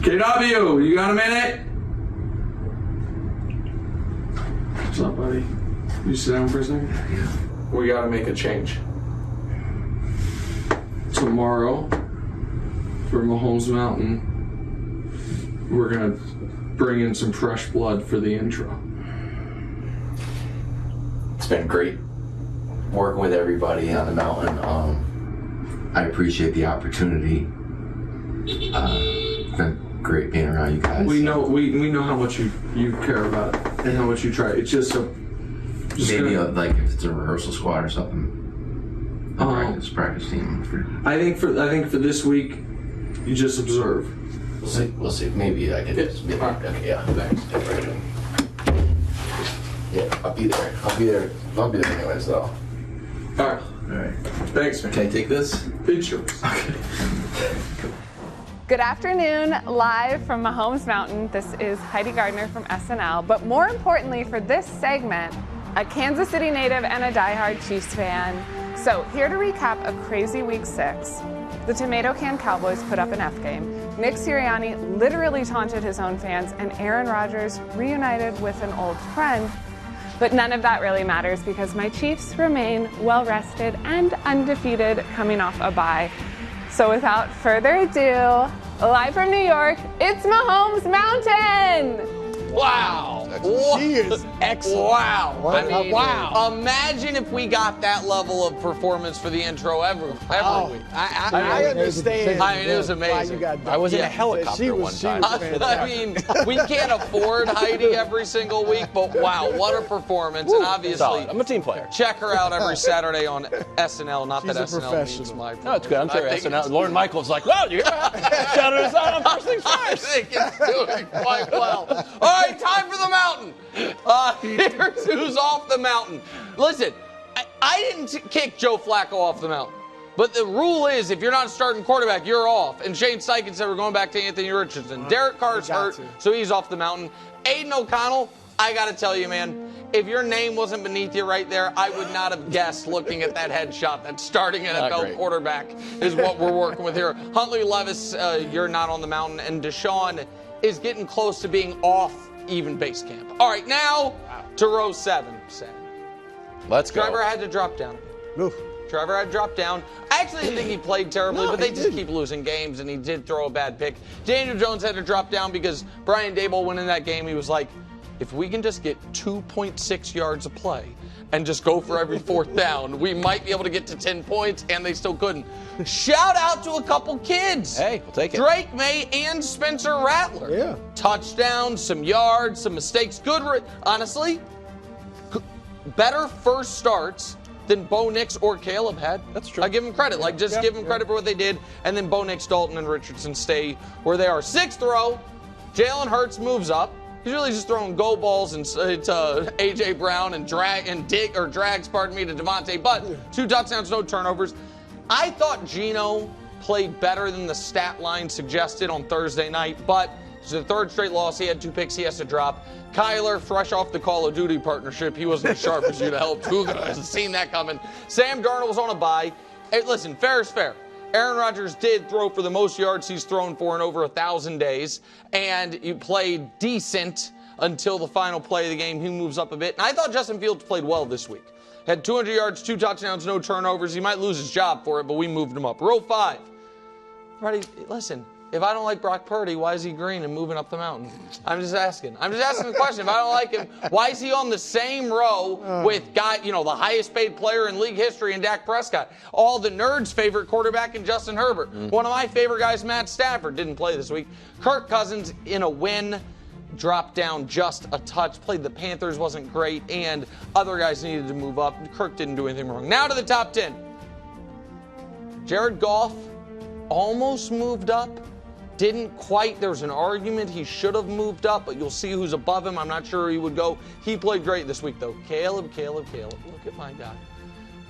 KW, you got a minute? What's up, buddy? You sit down for a second? Yeah. We gotta make a change. Tomorrow, for Mahomes Mountain, we're gonna bring in some fresh blood for the intro. It's been great working with everybody on the mountain. I appreciate the opportunity. It's been great being around you guys. We know how much you care about it and how much you try. It's just maybe like if it's a rehearsal squad or something. Practice team. I think for this week, you just observe. We'll see. Maybe I can just be like, okay, yeah, thanks. Yeah, I'll be there anyways, though. All right. Thanks, man. Can I take this? It's yours. Okay. Good afternoon, live from Mahomes Mountain. This is Heidi Gardner from SNL, but more importantly for this segment, a Kansas City native and a diehard Chiefs fan. So here to recap a crazy week 6. The Tomato Can Cowboys put up an F game. Nick Sirianni literally taunted his own fans, and Aaron Rodgers reunited with an old friend. But none of that really matters because my Chiefs remain well-rested and undefeated coming off a bye. So without further ado, live from New York, it's Mahomes Mountain! Wow. She is excellent. Wow. What? I mean, Wow. Imagine if we got that level of performance for the intro every week. I understand. I mean, it was amazing. why you got I was in a helicopter helicopter one time. I mean, we can't afford Heidi every single week, but wow, what a performance. And obviously, solid. I'm a team player. Check her out every Saturday on SNL. Not She's that a SNL means professional. my No, it's good. I'm sure I think SNL. it's- Lauren Michaels like, wow, you shouted us out on first things I first. think it's doing quite well. All right, time for the mountain. Here's who's off the mountain. Listen, I didn't kick Joe Flacco off the mountain. But the rule is, if you're not a starting quarterback, you're off. And Shane Steichen said we're going back to Anthony Richardson. Derek Carr's hurt, so he's off the mountain. Aiden O'Connell, I got to tell you, man, if your name wasn't beneath you right there, I would not have guessed looking at that headshot that starting NFL quarterback is what we're working with here. Huntley Levis, you're not on the mountain. And Deshaun is getting close to being off even base camp. All right, now to row 7. Let's go. Trevor had to drop down. Oof. Trevor had dropped down. I actually didn't think he played terribly, but they just keep losing games, and he did throw a bad pick. Daniel Jones had to drop down because Brian Daboll went in that game. He was like, if we can just get 2.6 yards of play and just go for every 4th down, we might be able to get to 10 points, and they still couldn't. Shout out to a couple kids. Hey, we'll take it. Drake May and Spencer Rattler. Yeah. Touchdowns, some yards, some mistakes. Good, honestly, better first starts than Bo Nix or Caleb had. That's true. I give them credit. Give them credit for what they did. And then Bo Nix, Dalton, and Richardson stay where they are. 6th row, Jalen Hurts moves up. He's really just throwing go balls and A.J. Brown and drags to Devontae. But 2 touchdowns, no turnovers. I thought Geno played better than the stat line suggested on Thursday night, but it's the 3rd straight loss. He had 2 picks he has to drop. Kyler, fresh off the Call of Duty partnership, he wasn't as sharp as you'd helped. Who could have seen that coming? Sam Darnold was on a bye. Hey, listen, fair is fair. Aaron Rodgers did throw for the most yards he's thrown for in over 1,000 days, and he played decent until the final play of the game. He moves up a bit. And I thought Justin Fields played well this week. Had 200 yards, 2 touchdowns, no turnovers. He might lose his job for it, but we moved him up. Row 5. Freddie, listen, if I don't like Brock Purdy, why is he green and moving up the mountain? I'm just asking. the question. If I don't like him, why is he on the same row with the highest paid player in league history in Dak Prescott? All the nerds' favorite quarterback in Justin Herbert. One of my favorite guys, Matt Stafford, didn't play this week. Kirk Cousins in a win. Dropped down just a touch, played the Panthers, wasn't great, and other guys needed to move up. Kirk didn't do anything wrong. Now to the top 10. Jared Goff almost moved up. Didn't quite. There was an argument he should have moved up, but you'll see who's above him. I'm not sure he would go. He played great this week, though. Caleb. Look at my guy.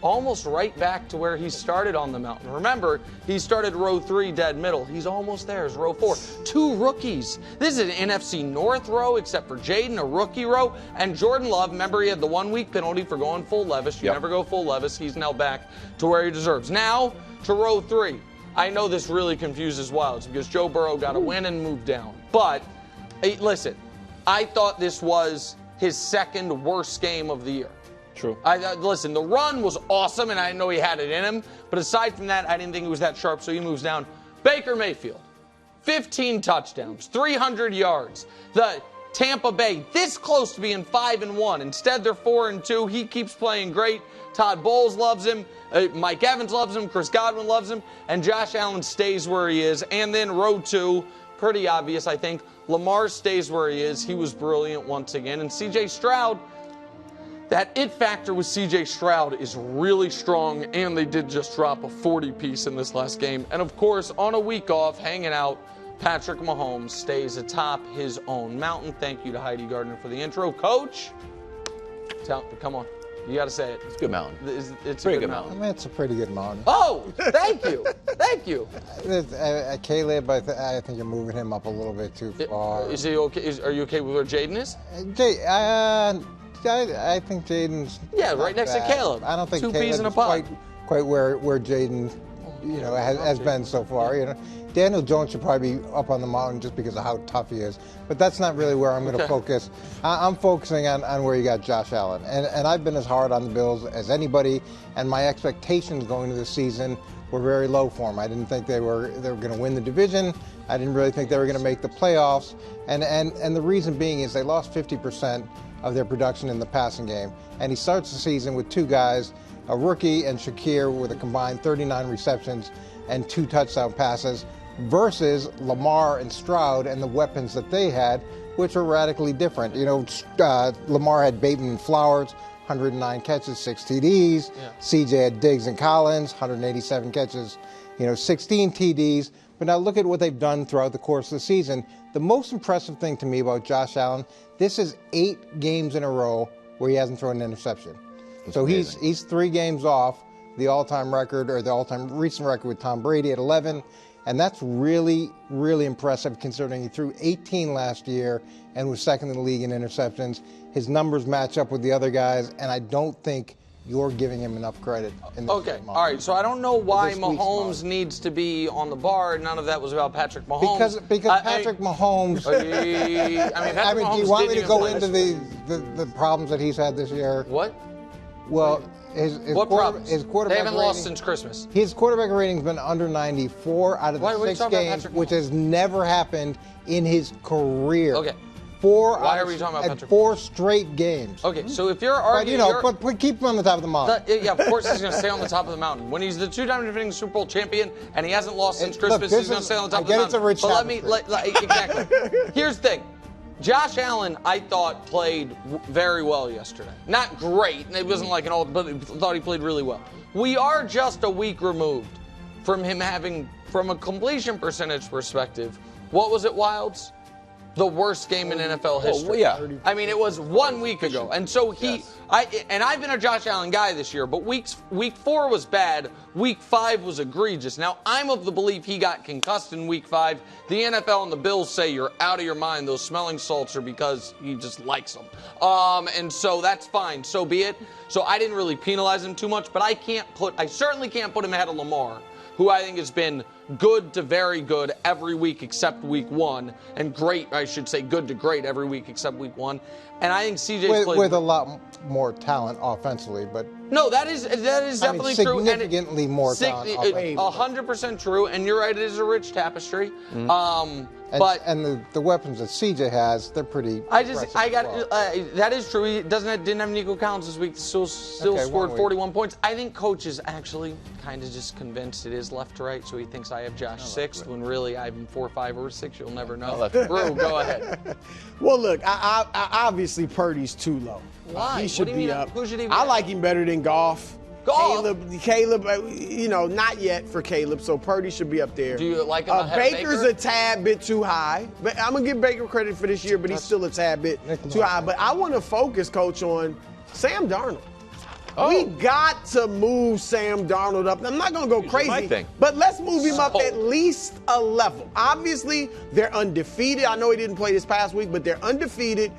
Almost right back to where he started on the mountain. Remember, he started row 3 dead middle. He's almost there. It's row 4. 2 rookies. This is an NFC North row, except for Jaden, a rookie row. And Jordan Love, remember he had the 1-week penalty for going full Levis. You never go full Levis. He's now back to where he deserves. Now to row 3. I know this really confuses Wilds because Joe Burrow got a win and moved down. But, hey, listen, I thought this was his second worst game of the year. True. Listen, the run was awesome, and I didn't know he had it in him. But aside from that, I didn't think he was that sharp, so he moves down. Baker Mayfield, 15 touchdowns, 300 yards. The Tampa Bay, this close to being 5-1. Instead, they're 4-2. He keeps playing great. Todd Bowles loves him. Mike Evans loves him. Chris Godwin loves him. And Josh Allen stays where he is. And then row 2, pretty obvious, I think. Lamar stays where he is. He was brilliant once again. And C.J. Stroud, that it factor with C.J. Stroud is really strong. And they did just drop a 40-piece in this last game. And, of course, on a week off, hanging out, Patrick Mahomes stays atop his own mountain. Thank you to Heidi Gardner for the intro. Coach, come on. You got to say it. It's a good mountain. It's a good mountain. I mean, it's a pretty good mountain. Oh, thank you. Thank you. Caleb, I think you're moving him up a little bit too far. Is he okay? Are you okay with where Jaden is? I think Jaden's right next bad. to Caleb. I don't think Two peas in a Caleb's pod. quite where Jaden, has been so far. Daniel Jones should probably be up on the mountain just because of how tough he is. But that's not really where I'm going to focus. I'm focusing on where you got Josh Allen. And I've been as hard on the Bills as anybody, and my expectations going into the season were very low for them. I didn't think they were going to win the division. I didn't really think they were going to make the playoffs. And the reason being is they lost 50% of their production in the passing game. And he starts the season with two guys, a rookie and Shakir, with a combined 39 receptions and 2 touchdown passes, versus Lamar and Stroud and the weapons that they had, which are radically different. Lamar had Bateman and Flowers, 109 catches, 6 TDs. Yeah. CJ had Diggs and Collins, 187 catches, 16 TDs. But now look at what they've done throughout the course of the season. The most impressive thing to me about Josh Allen, this is 8 games in a row where he hasn't thrown an interception. That's so amazing. He's 3 games off the all-time record, or the all-time recent record with Tom Brady at 11. And that's really, really impressive considering he threw 18 last year and was second in the league in interceptions. His numbers match up with the other guys, and I don't think you're giving him enough credit in this Okay, all right. So I don't know why Mahomes needs to be on the bar. None of that was about Patrick Mahomes. Because Patrick Mahomes. Mahomes, do you want me to go into the problems that he's had this year? What? Well, his quarterback They haven't rating, lost since Christmas. His quarterback rating's been under 94 out of the 6 games, which has never happened in his career. Okay. Why are we talking about Patrick? 4 straight games. Okay, so if you're arguing, but keep him on the top of the mountain. Yeah, of course he's going to stay on the top of the mountain. When he's the 2-time defending Super Bowl champion and he hasn't lost since Christmas, he's going to stay on the top of the mountain. It's a rich exactly. Here's the thing. Josh Allen, I thought, played very well yesterday. Not great. It wasn't like but I thought he played really well. We are just a week removed from him having, from a completion percentage perspective, what was it, Wilds? The worst game in NFL history. Yeah. I mean, it was 1 week ago. And so I've been a Josh Allen guy this year, but week 4 was bad. Week 5 was egregious. Now, I'm of the belief he got concussed in week 5. The NFL and the Bills say you're out of your mind. Those smelling salts are because he just likes them. And so that's fine. So be it. So I didn't really penalize him too much, but I certainly can't put him ahead of Lamar, who I think has been good to very good every week except week 1, and great, I should say, good to great every week except week 1. And I think CJ's played with a lot more talent offensively, but no, that is definitely true. Significantly more talent. 100% true, and you're right. It is a rich tapestry. And the weapons that CJ has, they're pretty. That is true. He didn't have Nico Collins this week. Still scored 41 points. I think coach is actually kind of just convinced it is left to right, so he thinks I have Josh 6th when really I have him 4, 5, or 6. You'll never know. Brew, go ahead. Well, look, I obviously Purdy's too low. Why? He should be up. Who should he be? I like him better than Goff. Caleb, not yet for Caleb, so Purdy should be up there. Do you like him ahead Baker's of Baker? a tad bit too high. But I'm going to give Baker credit for this year, but he's still a tad bit too high. But I want to focus, Coach, on Sam Darnold. We got to move Sam Darnold up. I'm not going to go crazy, but let's move him up at least a level. Obviously, they're undefeated. I know he didn't play this past week, but they're undefeated.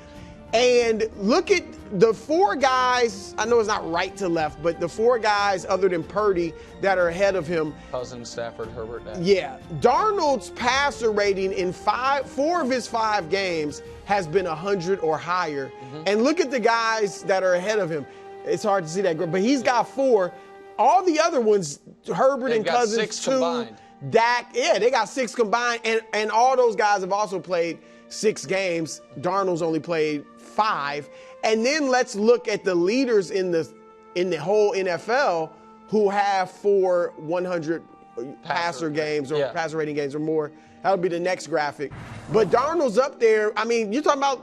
And look at the 4 guys, I know it's not right to left, but the 4 guys other than Purdy that are ahead of him. Cousins, Stafford, Herbert. Yeah. Darnold's passer rating in 4 of his 5 games has been 100 or higher. And look at the guys that are ahead of him. It's hard to see that, but he's got 4. All the other ones, Herbert and Cousins, 6 2. combined. Dak, yeah, they got 6 combined. And all those guys have also played 6 games. Darnold's only played 5. And then let's look at the leaders in the whole NFL who have 4 100 passer games or passer rating games or more. That'll be the next graphic. But Darnold's up there. I mean, you're talking about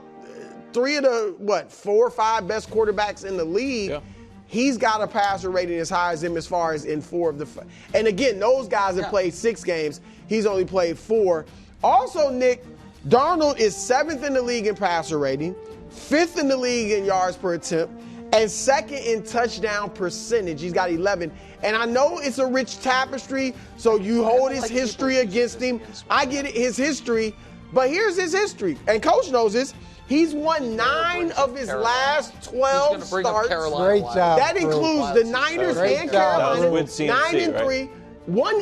3 of the 4 or 5 best quarterbacks in the league. Yeah. He's got a passer rating as high as him as far as in 4 of the. And again, those guys have played 6 games. He's only played 4. Also, Nick, Darnold is 7th in the league in passer rating, 5th in the league in yards per attempt, and 2nd in touchdown percentage. He's got 11. And I know it's a rich tapestry, so you hold his history against him. I get it, his history, but here's his history. And Coach knows this. He's won 9 of his last 12 starts. Great job. That includes the Niners and Carolina. 9-3.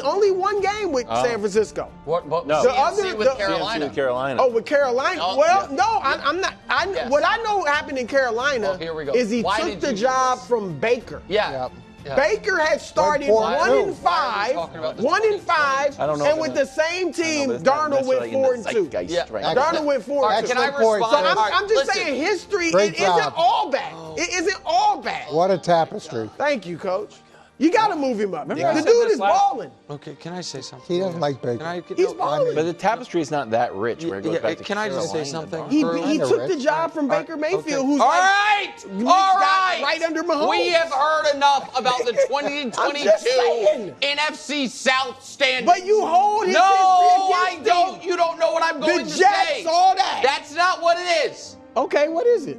Only one game with San Francisco. No. The other with Carolina. with Carolina. Oh, with Carolina. I'm not. What I know happened in Carolina is he took the job from Baker. Yeah. Baker had started 1-5, 1-5, and with the same team, Darnold went 4-2. Darnold went 4-2. Can I respond? So I'm just saying, history. It isn't all bad. It isn't all bad. What a tapestry. Thank you, Coach. You got to move him up. The I dude is balling. Okay, can I say something? He doesn't like Baker. He's balling. But the tapestry is not that rich where it goes back to Can I just say something? He took the job from Baker Mayfield, who's all right, right under Mahomes. We have heard enough about the 2022 NFC South standings. But you hold his history I against don't. him. You don't know what I'm going to Jets, say. all that. That's not what it is. Okay, what is it?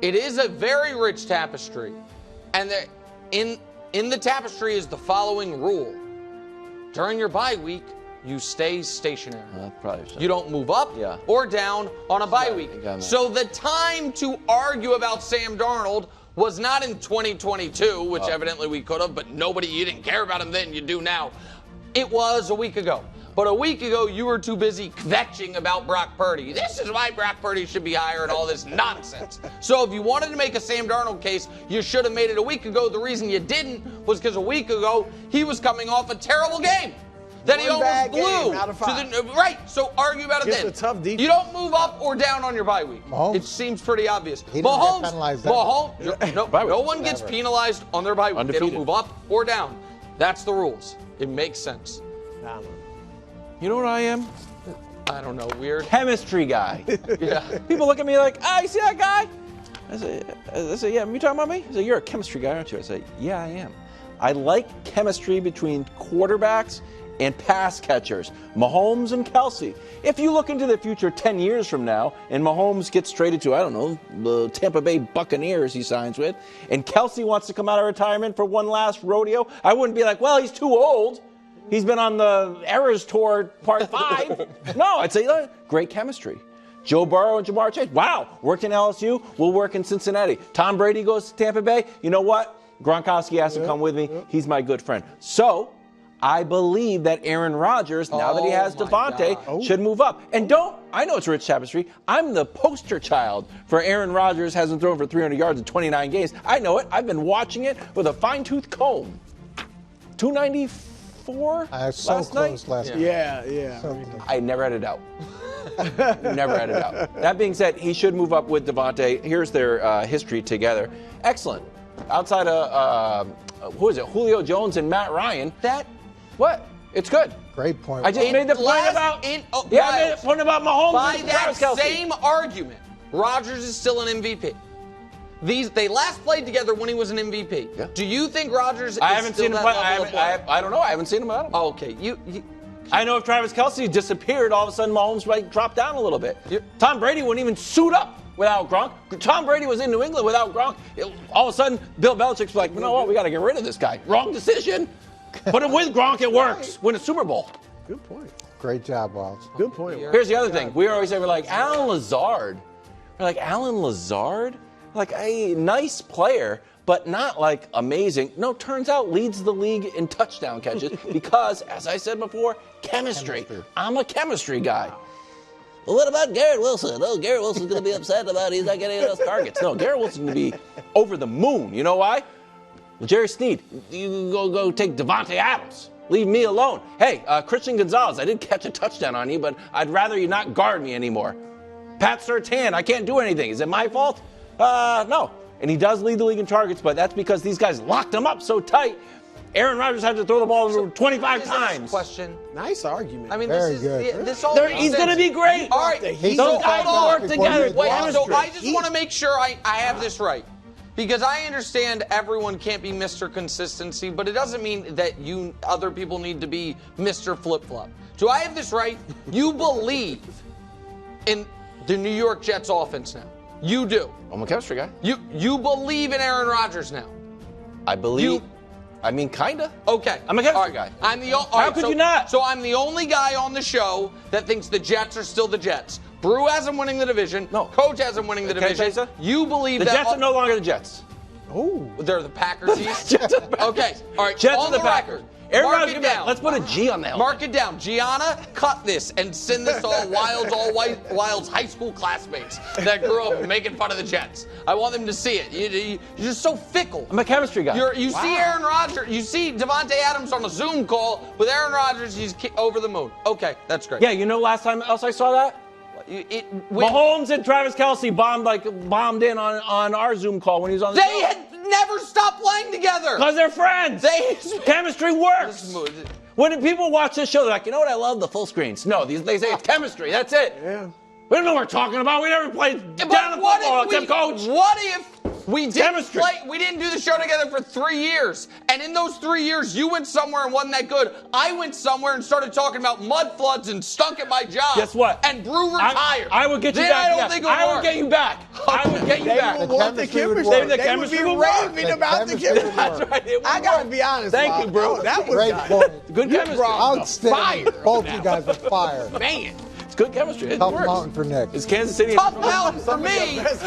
It is a very rich tapestry, and in the tapestry is the following rule: during your bye week, you stay stationary. You don't move up or down on a bye week. So the time to argue about Sam Darnold was not in 2022, which evidently we could have, but you didn't care about him then, you do now. It was a week ago. But a week ago, you were too busy kvetching about Brock Purdy. This is why Brock Purdy should be hired and all this nonsense. So if you wanted to make a Sam Darnold case, you should have made it a week ago. The reason you didn't was because a week ago, he was coming off a terrible game that he almost blew. Out of 5. Right, so argue about it Against then. a tough defense. You don't move up or down on your bye week. Mahomes? It seems pretty obvious. He doesn't get penalized that Mahomes, no one gets penalized on their bye week. They don't move up or down. That's the rules. It makes sense. You know what I am? I don't know, weird. Chemistry guy. Yeah. People look at me like, you see that guy? I say, yeah, you talking about me? He said, you're a chemistry guy, aren't you? I say, yeah, I am. I like chemistry between quarterbacks and pass catchers, Mahomes and Kelsey. If you look into the future 10 years from now, and Mahomes gets traded to, I don't know, the Tampa Bay Buccaneers he signs with, and Kelsey wants to come out of retirement for one last rodeo, I wouldn't be like, well, he's too old. He's been on the Eras Tour Part 5. No, I'd say, great chemistry. Joe Burrow and Jamar Chase, wow, worked in LSU, we'll work in Cincinnati. Tom Brady goes to Tampa Bay, you know what? Gronkowski has to come with me. He's my good friend. So, I believe that Aaron Rodgers, now that he has Devontae, should move up. And I know it's rich tapestry. I'm the poster child for Aaron Rodgers hasn't thrown for 300 yards in 29 games. I know it. I've been watching it with a fine-tooth comb. 294 last night? Last night. Yeah. So I never had a doubt. Never had a doubt. That being said, he should move up with Devontae. Here's their history together. Excellent. Outside of, who is it, Julio Jones and Matt Ryan, it's good. great point. I just made the point about, I made the point about Mahomes. By that same argument, Rodgers is still an MVP. They last played together when he was an MVP. Yeah. Do you think Rodgers is I haven't still seen him that play. I don't know. I haven't seen him at all. Oh, okay. I know if Travis Kelce disappeared, all of a sudden Mahomes might drop down a little bit. Tom Brady wouldn't even suit up without Gronk. Tom Brady was in New England without Gronk. All of a sudden, Bill Belichick's like, you know what? We got to get rid of this guy. Wrong decision. But with Gronk, it works. Win a Super Bowl. Good point. Great job, Walsh. Good point. Here's the other thing. We always say, we're like, Alan Lazard Or like Alan Lazard, like a nice player, but not like amazing. No, turns out leads the league in touchdown catches because, as I said before, chemistry. I'm a chemistry guy. Well, what about Garrett Wilson? Oh, Garrett Wilson's going to be upset about he's not getting enough targets. No, Garrett Wilson's going to be over the moon. You know why? Well, Jerry Sneed, you go take Devontae Adams. Leave me alone. Hey, Christian Gonzalez, I did catch a touchdown on you, but I'd rather you not guard me anymore. Pat Surtain, I can't do anything. Is it my fault? No. And he does lead the league in targets, but that's because these guys locked him up so tight. Aaron Rodgers had to throw the ball 25 times. Question. Nice argument. I mean, Very this good. is this all. He's going to be great. All right. Those guys will work together. Wait, so I just want to make sure I have this right. Because I understand everyone can't be Mr. Consistency, but it doesn't mean that other people need to be Mr. Flip-Flop. Do I have this right? You believe in the New York Jets offense now. You do. I'm a chemistry guy. You believe in Aaron Rodgers now. I believe. I mean, kinda. Okay. I'm a chemistry guy. How could you not? So I'm the only guy on the show that thinks the Jets are still the Jets. Brew has them winning the division. No. Coach has them winning the Can I division. say so? You believe The that Jets are no longer the Jets. Oh. They're the Packers East? Jets are the Packers. Okay. All right. Jets on are the Packers. record, Aaron mark Rodgers, it down. let's put a G on that. Mark it down. Gianna, cut this and send this to Wild's high school classmates that grew up making fun of the Jets. I want them to see it. You're just so fickle. I'm a chemistry guy. You see Aaron Rodgers, you see Devontae Adams on a Zoom call with Aaron Rodgers, he's over the moon. Okay, that's great. Yeah, you know last time else I saw that? Mahomes and Travis Kelce bombed in on our Zoom call when he was on the They show. had never stopped playing together. Because they're friends. Chemistry works. When people watch this show, they're like, you know what? I love the full screens. No, they say it's chemistry. That's it. Yeah. We don't know what we're talking about. We never played down the football except coach. What if we didn't Chemistry. play? We didn't do the show together for 3 years, and in those 3 years, you went somewhere and wasn't that good. I went somewhere and started talking about mud floods and stunk at my job. Guess what? And Brew retired. I would get you Then back. I don't think it would I would work. get you back. I would get you They back. would want the chemistry would chemistry. work. The They chemistry would would be work. raving The about the chemistry would chemistry. That's right. It would I gotta work. be honest. Thank Bob. you, bro. That was Great point. Good chemistry. Outstanding. Fire. Both you guys are fire. Man. It's good chemistry. It Tough works. mountain for Nick. It's Kansas City. Tough mountain for me. Best